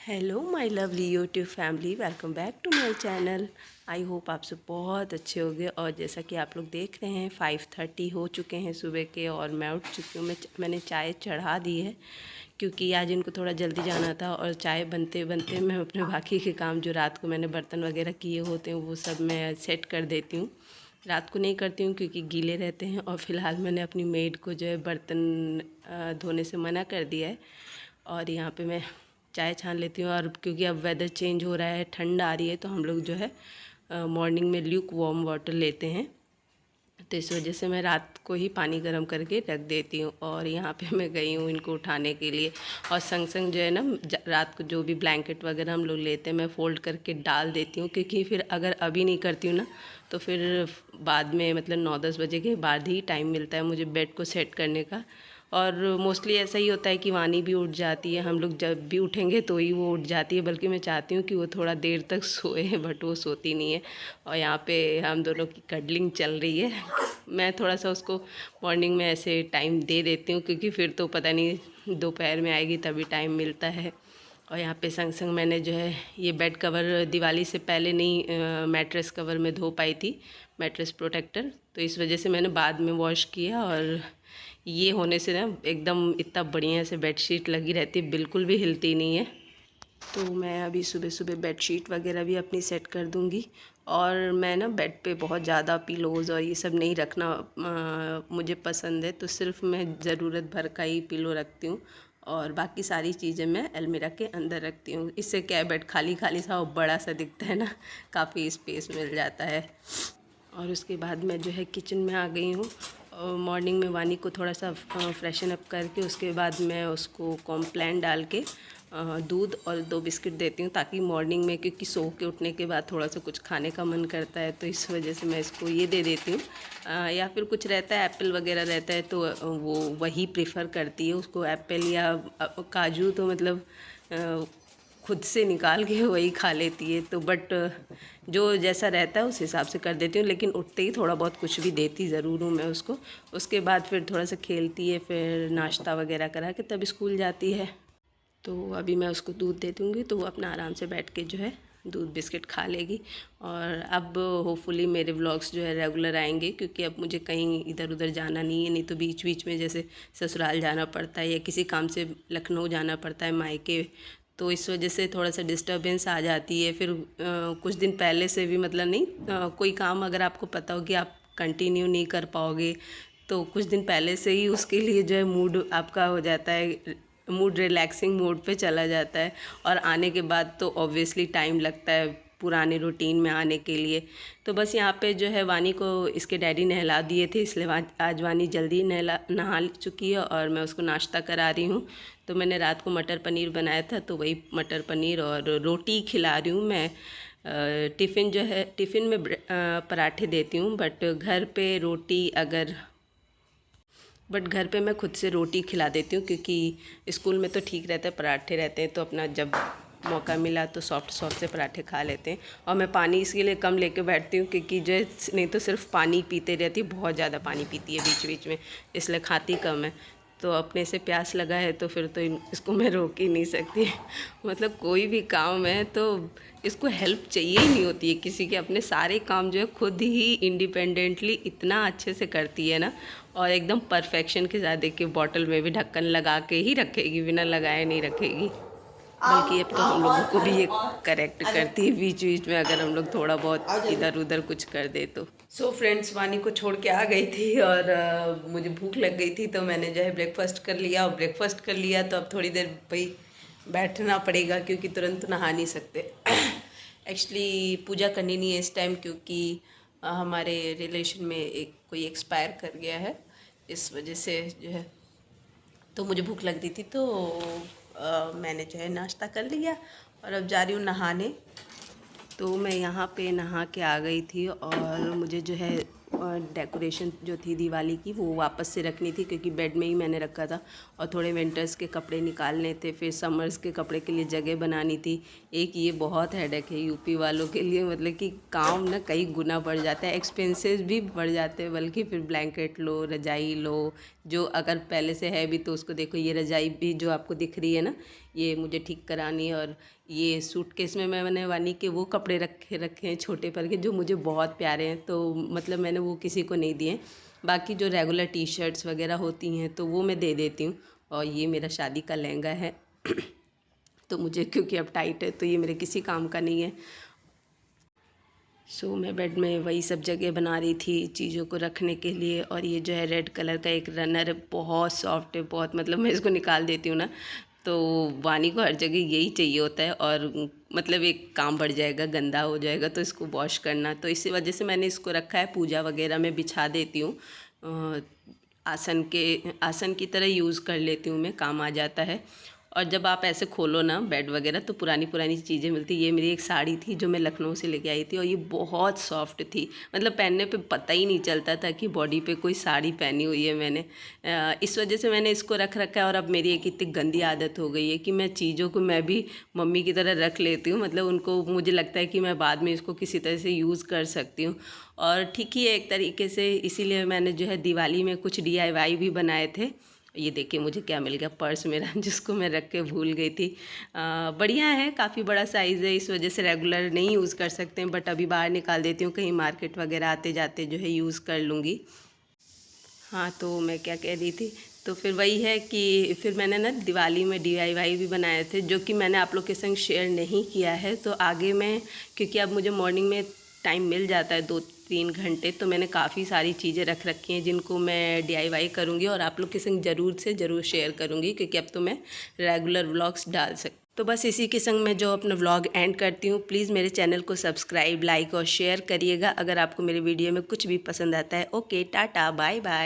Hello my lovely YouTube family, welcome back to my channel. I hope आप सब बहुत अच्छे होंगे। और जैसा कि आप लोग देख रहे हैं 5:30 हो चुके हैं सुबह के और मैं उठ चुकी हूँ। मैंने चाय चढ़ा दी है क्योंकि आज इनको थोड़ा जल्दी जाना था। और चाय बनते बनते मैं अपने बाकी के काम जो रात को मैंने बर्तन वगैरह किए होते हैं वो सब मैं सेट कर देती हूँ। रात को नहीं करती हूँ क्योंकि गीले रहते हैं। और फ़िलहाल मैंने अपनी मेड को जो है बर्तन धोने से मना कर दिया है। और यहाँ पे मैं चाय छान लेती हूँ। और क्योंकि अब वेदर चेंज हो रहा है, ठंड आ रही है, तो हम लोग जो है मॉर्निंग में ल्यूक वार्म वाटर लेते हैं। तो इस वजह से मैं रात को ही पानी गर्म करके रख देती हूँ। और यहाँ पे मैं गई हूँ इनको उठाने के लिए। और संग संग जो है ना रात को जो भी ब्लैंकेट वगैरह हम लोग लेते हैं मैं फ़ोल्ड करके डाल देती हूँ। क्योंकि फिर अगर अभी नहीं करती हूँ ना तो फिर बाद में मतलब 9-10 बजे के बाद ही टाइम मिलता है मुझे बेड को सेट करने का। और मोस्टली ऐसा ही होता है कि वानी भी उठ जाती है। हम लोग जब भी उठेंगे तो ही वो उठ जाती है। बल्कि मैं चाहती हूँ कि वो थोड़ा देर तक सोए, बट वो सोती नहीं है। और यहाँ पे हम दोनों की कडलिंग चल रही है। मैं थोड़ा सा उसको मॉर्निंग में ऐसे टाइम दे देती हूँ क्योंकि फिर तो पता नहीं दोपहर में आएगी तभी टाइम मिलता है। और यहाँ पे संग संग मैंने जो है ये बेड कवर दिवाली से पहले नहीं मैट्रेस कवर में धो पाई थी, मैट्रेस प्रोटेक्टर। तो इस वजह से मैंने बाद में वॉश किया। और ये होने से ना एकदम इतना बढ़िया से बेडशीट लगी रहती है, बिल्कुल भी हिलती नहीं है। तो मैं अभी सुबह सुबह बेडशीट वगैरह भी अपनी सेट कर दूँगी। और मैं ना बेड पे बहुत ज़्यादा पिलोज़ और ये सब नहीं रखना मुझे पसंद है। तो सिर्फ मैं ज़रूरत भर का ही पिलो रखती हूँ। और बाकी सारी चीज़ें मैं अलमीरा के अंदर रखती हूँ। इससे क्या है, बेड खाली खाली सा और बड़ा सा दिखता है ना, काफ़ी स्पेस मिल जाता है। और उसके बाद मैं जो है किचन में आ गई हूँ। मॉर्निंग में वानी को थोड़ा सा फ्रेशन अप करके उसके बाद मैं उसको कॉम्प्लान डाल के दूध और 2 बिस्किट देती हूँ, ताकि मॉर्निंग में, क्योंकि सो के उठने के बाद थोड़ा सा कुछ खाने का मन करता है, तो इस वजह से मैं इसको ये दे देती हूँ। या फिर कुछ रहता है, एप्पल वगैरह रहता है तो वो वही प्रेफर करती है उसको, एप्पल या काजू तो मतलब खुद से निकाल के वही खा लेती है। तो बट जो जैसा रहता है उस हिसाब से कर देती हूँ। लेकिन उठते ही थोड़ा बहुत कुछ भी देती ज़रूर हूँ मैं उसको। उसके बाद फिर थोड़ा सा खेलती है, फिर नाश्ता वगैरह करा के तब स्कूल जाती है। तो अभी मैं उसको दूध दे दूँगी तो वो अपना आराम से बैठ के जो है दूध बिस्किट खा लेगी। और अब होपफुली मेरे व्लॉग्स जो है रेगुलर आएंगे, क्योंकि अब मुझे कहीं इधर उधर जाना नहीं है। नहीं तो बीच बीच में जैसे ससुराल जाना पड़ता है या किसी काम से लखनऊ जाना पड़ता है मायके, तो इस वजह से थोड़ा सा डिस्टर्बेंस आ जाती है। फिर कुछ दिन पहले से भी मतलब नहीं कोई काम अगर आपको पता हो कि आप कंटिन्यू नहीं कर पाओगे तो कुछ दिन पहले से ही उसके लिए जो है मूड आपका हो जाता है, मूड रिलैक्सिंग मोड पे चला जाता है। और आने के बाद तो ऑब्वियसली टाइम लगता है पुराने रूटीन में आने के लिए। तो बस यहाँ पे जो है वानी को इसके डैडी नहला दिए थे, इसलिए आज वानी जल्दी नहा चुकी है और मैं उसको नाश्ता करा रही हूँ। तो मैंने रात को मटर पनीर बनाया था तो वही मटर पनीर और रोटी खिला रही हूँ मैं। टिफ़िन जो है, टिफ़िन में पराठे देती हूँ, बट घर पे मैं खुद से रोटी खिला देती हूँ। क्योंकि स्कूल में तो ठीक रहता है, पराठे रहते हैं, तो अपना जब मौका मिला तो सॉफ्ट सॉफ्ट से पराठे खा लेते हैं। और मैं पानी इसके लिए कम लेके बैठती हूँ क्योंकि जो है नहीं तो सिर्फ पानी पीते रहती है, बहुत ज़्यादा पानी पीती है बीच बीच में, इसलिए खाती कम है। तो अपने से प्यास लगा है तो फिर तो इसको मैं रोक ही नहीं सकती। मतलब कोई भी काम है तो इसको हेल्प चाहिए ही नहीं होती है किसी के, अपने सारे काम जो है खुद ही इंडिपेंडेंटली इतना अच्छे से करती है ना। और एकदम परफेक्शन के साथ, देखिए बॉटल में भी ढक्कन लगा के ही रखेगी, बिना लगाए नहीं रखेगी। बल्कि अब तो हम लोगों को भी ये करेक्ट करती है बीच बीच में अगर हम लोग थोड़ा बहुत इधर उधर कुछ कर दे तो। सो फ्रेंड्स, वानी को छोड़ के आ गई थी और मुझे भूख लग गई थी तो मैंने जो है ब्रेकफास्ट कर लिया। और ब्रेकफास्ट कर लिया तो अब थोड़ी देर भाई बैठना पड़ेगा क्योंकि तुरंत नहा नहीं सकते। एक्चुअली पूजा करनी नहीं है इस टाइम क्योंकि हमारे रिलेशन में कोई एक्सपायर कर गया है, इस वजह से जो है तो मुझे भूख लग रही थी तो मैंने जो है नाश्ता कर लिया और अब जा रही हूँ नहाने। तो मैं यहाँ पे नहा के आ गई थी और मुझे जो है डेकोरेशन जो थी दिवाली की वो वापस से रखनी थी, क्योंकि बेड में ही मैंने रखा था। और थोड़े विंटर्स के कपड़े निकालने थे, फिर समर्स के कपड़े के लिए जगह बनानी थी। एक ये बहुत हेडेक है यूपी वालों के लिए, मतलब कि काम ना कई गुना बढ़ जाता है, एक्सपेंसेस भी बढ़ जाते हैं। बल्कि फिर ब्लैंकेट लो, रजाई लो, जो अगर पहले से है भी तो उसको देखो, ये रजाई भी जो आपको दिख रही है ना, ये मुझे ठीक करानी है। और ये सूटकेस में मैंने वानी के वो कपड़े रखे हैं छोटे पर के, जो मुझे बहुत प्यारे हैं, तो मतलब मैंने वो किसी को नहीं दिए। बाकी जो रेगुलर टी शर्ट्स वगैरह होती हैं तो वो मैं दे देती हूँ। और ये मेरा शादी का लहंगा है तो मुझे, क्योंकि अब टाइट है तो ये मेरे किसी काम का नहीं है। मैं बेड में वही सब जगह बना रही थी चीज़ों को रखने के लिए। और ये जो है रेड कलर का एक रनर है, बहुत सॉफ्ट है, बहुत, मतलब मैं इसको निकाल देती हूँ ना तो वानी को हर जगह यही चाहिए होता है। और मतलब एक काम बढ़ जाएगा, गंदा हो जाएगा तो इसको वॉश करना, तो इसी वजह से मैंने इसको रखा है। पूजा वगैरह में बिछा देती हूँ, आसन की तरह यूज़ कर लेती हूँ मैं, काम आ जाता है। और जब आप ऐसे खोलो ना बेड वगैरह तो पुरानी पुरानी चीज़ें मिलती। ये मेरी एक साड़ी थी जो मैं लखनऊ से लेके आई थी, और ये बहुत सॉफ्ट थी, मतलब पहनने पे पता ही नहीं चलता था कि बॉडी पे कोई साड़ी पहनी हुई है मैंने। इस वजह से मैंने इसको रख रखा है। और अब मेरी एक इतनी गंदी आदत हो गई है कि मैं चीज़ों को मैं भी मम्मी की तरह रख लेती हूँ, मतलब उनको, मुझे लगता है कि मैं बाद में इसको किसी तरह से यूज़ कर सकती हूँ। और ठीक ही है एक तरीके से, इसीलिए मैंने जो है दिवाली में कुछ DIY भी बनाए थे। ये देखिए मुझे क्या मिल गया, पर्स मेरा जिसको मैं रख के भूल गई थी। बढ़िया है, काफ़ी बड़ा साइज़ है, इस वजह से रेगुलर नहीं यूज़ कर सकते हैं, बट अभी बाहर निकाल देती हूँ, कहीं मार्केट वगैरह आते जाते जो है यूज़ कर लूँगी। हाँ, तो मैं क्या कह रही थी, तो फिर वही है कि फिर मैंने ना दिवाली में DIY भी बनाए थे, जो कि मैंने आप लोग के संग शेयर नहीं किया है। तो आगे मैं, क्योंकि अब मुझे मॉर्निंग में टाइम मिल जाता है 2-3 घंटे, तो मैंने काफ़ी सारी चीज़ें रख रखी हैं जिनको मैं DIY करूँगी और आप लोग के संग ज़रूर से ज़रूर शेयर करूँगी, क्योंकि अब तो मैं रेगुलर व्लॉग्स डाल सकती। तो बस इसी के संग मैं जो अपना व्लॉग एंड करती हूँ। प्लीज़ मेरे चैनल को सब्सक्राइब, लाइक और शेयर करिएगा अगर आपको मेरे वीडियो में कुछ भी पसंद आता है। Okay, tata, bye bye.